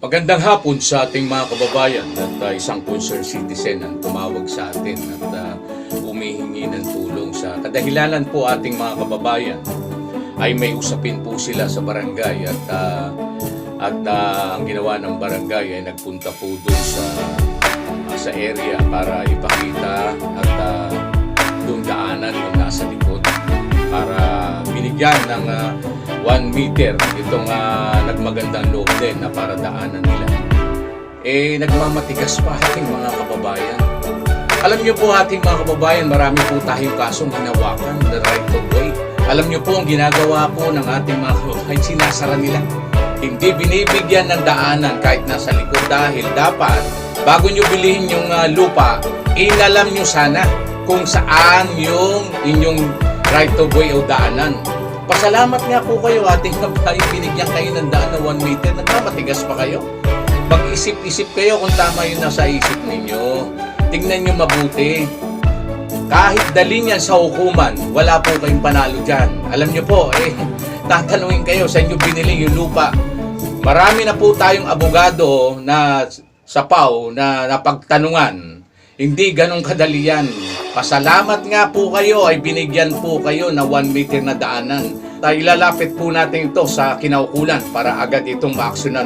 Magandang hapon sa ating mga kababayan at isang concerned citizen ang tumawag sa atin at humihingi ng tulong sa kadahilanan po ating mga kababayan ay may usapin po sila sa barangay at ang ginawa ng barangay ay nagpunta po doon sa area para ipakita at doon daanan ng nasa likod para binigyan ng 1 meter itong nagmagandang loob din na para daanan nila. Nagmamatigas pa ating mga kababayan. Alam niyo po ating mga kababayan, marami po tayong kasong hinawakan the right of way. Alam niyo po ang ginagawa po ng ating mga kababayan, sinasara nila. Hindi binibigyan ng daanan kahit nasa likod dahil dapat bago niyo bilhin yung lupa, inalam niyo sana kung saan yung inyong right of way o daanan. Pasalamat nga po kayo ating kababayan, binigyan kayo ng daan na 1 meter. Nagmamatigas pa kayo? Mag-isip-isip kayo kung tama yung nasa isip ninyo. Tingnan nyo mabuti. Kahit dalhin yan sa hukuman, wala po kayong panalo dyan. Alam nyo po, tatanungin kayo sa inyo binili yung lupa. Marami na po tayong abogado na sa PAO na napagtanungan. Hindi ganun kadali yan. Pasalamat nga po kayo ay binigyan po kayo na 1 meter na daanan. Ilalapit po natin ito sa kinaukulan para agad itong maaksyonan.